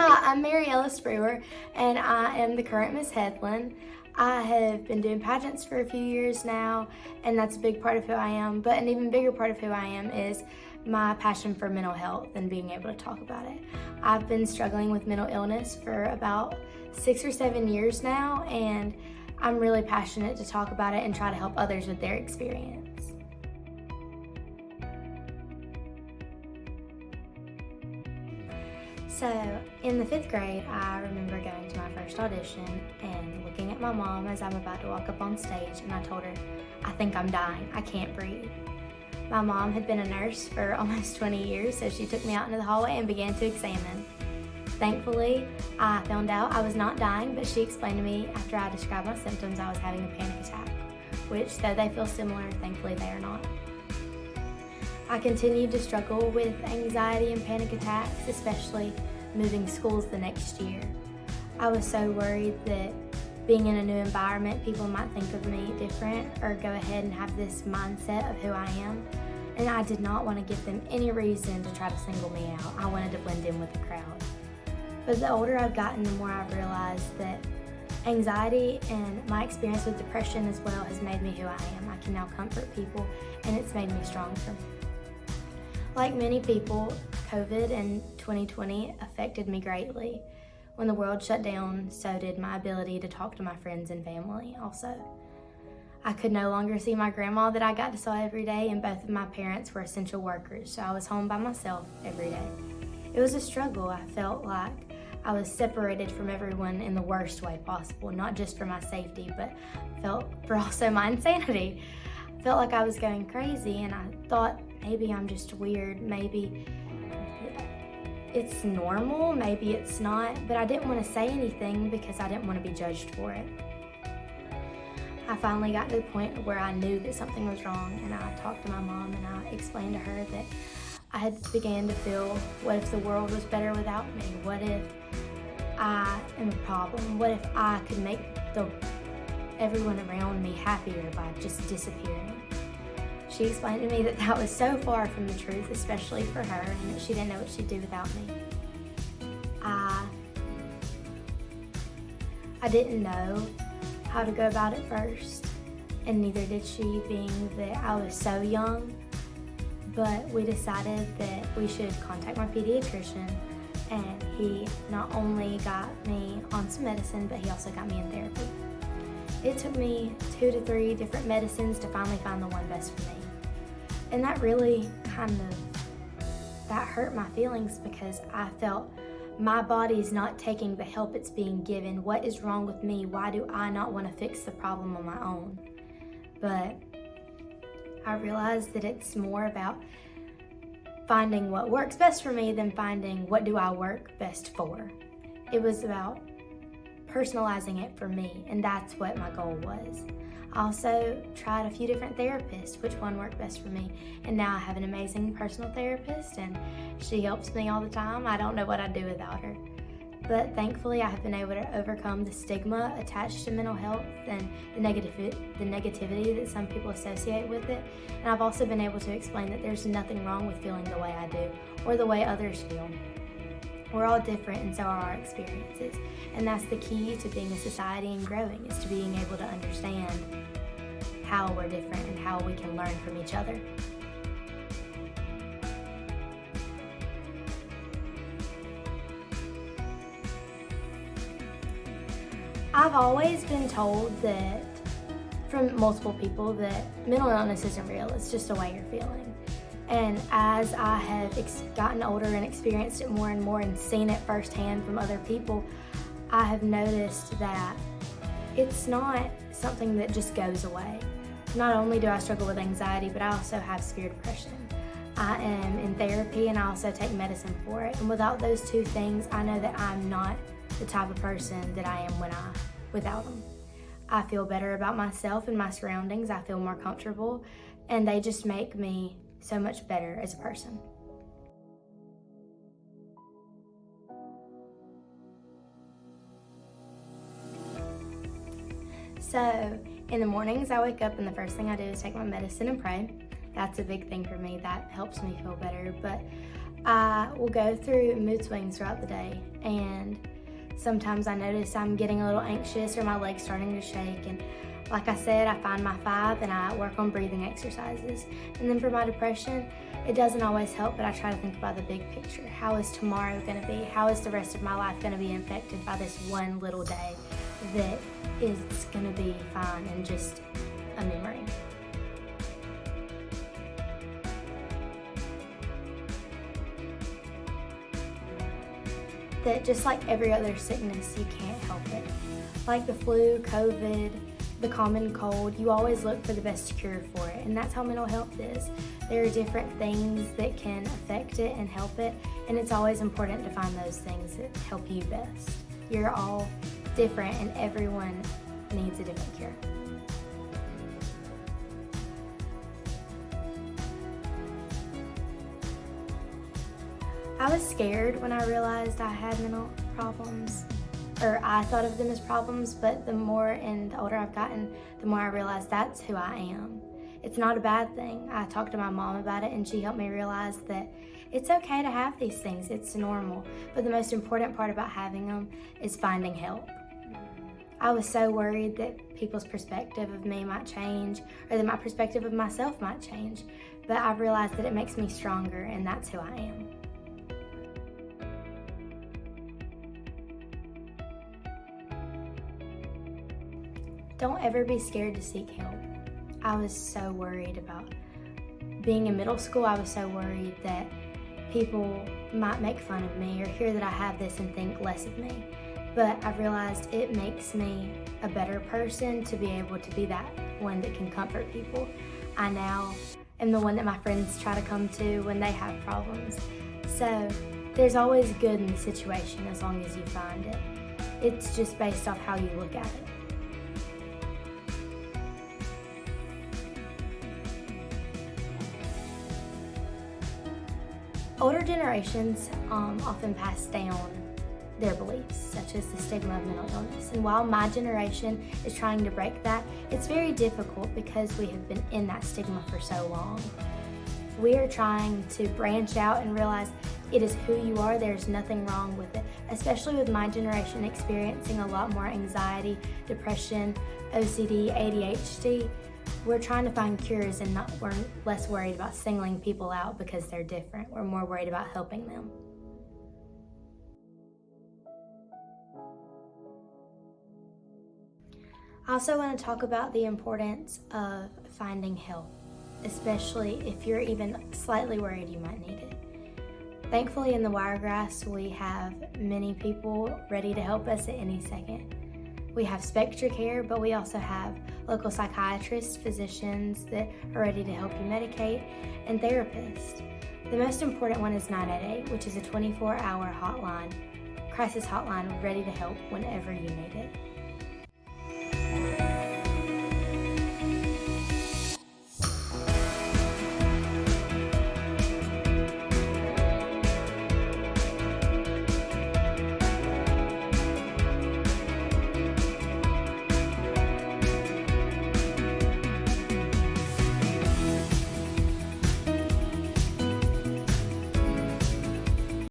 Hi, I'm Mary Ellis Brewer, and I am the current Miss Headland. I have been doing pageants for a few years now, and that's a big part of who I am, but an even bigger part of who I am is my passion for mental health and being able to talk about it. I've been struggling with mental illness for about 6 or 7 years now, and I'm really passionate to talk about it and try to help others with their experience. So in the 5th grade, I remember going to my first audition and looking at my mom as I'm about to walk up on stage, and I told her, I think I'm dying, I can't breathe. My mom had been a nurse for almost 20 years, so she took me out into the hallway and began to examine. Thankfully, I found out I was not dying, but she explained to me after I described my symptoms I was having a panic attack, which, though they feel similar, thankfully they are not. I continued to struggle with anxiety and panic attacks, especially moving schools the next year. I was so worried that being in a new environment, people might think of me different or go ahead and have this mindset of who I am. And I did not want to give them any reason to try to single me out. I wanted to blend in with the crowd. But the older I've gotten, the more I've realized that anxiety and my experience with depression as well has made me who I am. I can now comfort people, and it's made me stronger. Like many people, COVID and 2020 affected me greatly. When the world shut down, so did my ability to talk to my friends and family also. I could no longer see my grandma that I got to see every day, and both of my parents were essential workers, so I was home by myself every day. It was a struggle. I felt like I was separated from everyone in the worst way possible, not just for my safety, but felt for also my insanity. I felt like I was going crazy, and I thought maybe I'm just weird, maybe it's normal, maybe it's not, but I didn't want to say anything because I didn't want to be judged for it. I finally got to the point where I knew that something was wrong, and I talked to my mom and I explained to her that I had began to feel, what if the world was better without me? What if I am a problem? What if I could make everyone around me happier by just disappearing? She explained to me that that was so far from the truth, especially for her, and that she didn't know what she'd do without me. I didn't know how to go about it first, and neither did she, being that I was so young, but we decided that we should contact my pediatrician, and he not only got me on some medicine, but he also got me in therapy. It took me 2 to 3 different medicines to finally find the one best for me. And that really that hurt my feelings because I felt my body's not taking the help it's being given. What is wrong with me? Why do I not want to fix the problem on my own? But I realized that it's more about finding what works best for me than finding what do I work best for. It was about personalizing it for me, and that's what my goal was. I also tried a few different therapists, which one worked best for me, and now I have an amazing personal therapist, and she helps me all the time. I don't know what I'd do without her. But thankfully, I have been able to overcome the stigma attached to mental health and the negativity that some people associate with it. And I've also been able to explain that there's nothing wrong with feeling the way I do or the way others feel. We're all different, and so are our experiences. And that's the key to being a society and growing, is to being able to understand how we're different and how we can learn from each other. I've always been told that, from multiple people, that mental illness isn't real, it's just the way you're feeling. And as I have gotten older and experienced it more and more and seen it firsthand from other people, I have noticed that it's not something that just goes away. Not only do I struggle with anxiety, but I also have severe depression. I am in therapy and I also take medicine for it. And without those two things, I know that I'm not the type of person that I am without them. I feel better about myself and my surroundings. I feel more comfortable, and they just make me so much better as a person. So in the mornings I wake up and the first thing I do is take my medicine and pray. That's a big thing for me. That helps me feel better. But I will go through mood swings throughout the day, and sometimes I notice I'm getting a little anxious or my legs starting to shake, and like I said, I find my 5 and I work on breathing exercises. And then for my depression, it doesn't always help, but I try to think about the big picture. How is tomorrow going to be? How is the rest of my life going to be infected by this one little day that is going to be fine and just a memory? That just like every other sickness, you can't help it. Like the flu, COVID, the common cold, you always look for the best cure for it, and that's how mental health is. There are different things that can affect it and help it, and it's always important to find those things that help you best. You're all different, and everyone needs a different cure. I was scared when I realized I had mental problems, or I thought of them as problems, but the more and the older I've gotten, the more I realized that's who I am. It's not a bad thing. I talked to my mom about it, and she helped me realize that it's okay to have these things. It's normal. But the most important part about having them is finding help. I was so worried that people's perspective of me might change, or that my perspective of myself might change. But I've realized that it makes me stronger, and that's who I am. Don't ever be scared to seek help. I was so worried about being in middle school. I was so worried that people might make fun of me or hear that I have this and think less of me. But I've realized it makes me a better person to be able to be that one that can comfort people. I now am the one that my friends try to come to when they have problems. So there's always good in the situation as long as you find it. It's just based off how you look at it. Older generations often pass down their beliefs, such as the stigma of mental illness. And while my generation is trying to break that, it's very difficult because we have been in that stigma for so long. We are trying to branch out and realize it is who you are. There's nothing wrong with it, especially with my generation experiencing a lot more anxiety, depression, OCD, ADHD. We're trying to find cures, and we're less worried about singling people out because they're different. We're more worried about helping them. I also want to talk about the importance of finding help, especially if you're even slightly worried you might need it. Thankfully, in the Wiregrass, we have many people ready to help us at any second. We have Spectra Care, but we also have local psychiatrists, physicians that are ready to help you medicate, and therapists. The most important one is 988, which is a 24-hour hotline, crisis hotline ready to help whenever you need it.